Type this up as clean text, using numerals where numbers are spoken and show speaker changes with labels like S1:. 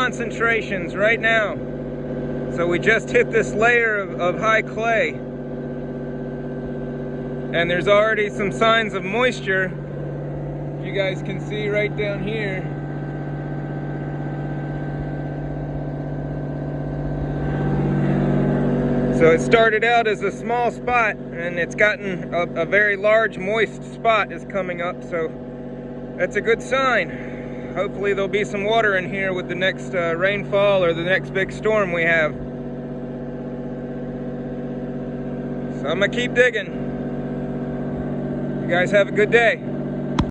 S1: concentrations right now. So we just hit this layer of high clay, and there's already some signs of moisture. You guys can see right down here. So it started out as a small spot, and it's gotten a very large moist spot is coming up, so that's a good sign. Hopefully there'll be some water in here with the next rainfall or the next big storm we have. So I'm gonna keep digging. You guys have a good day.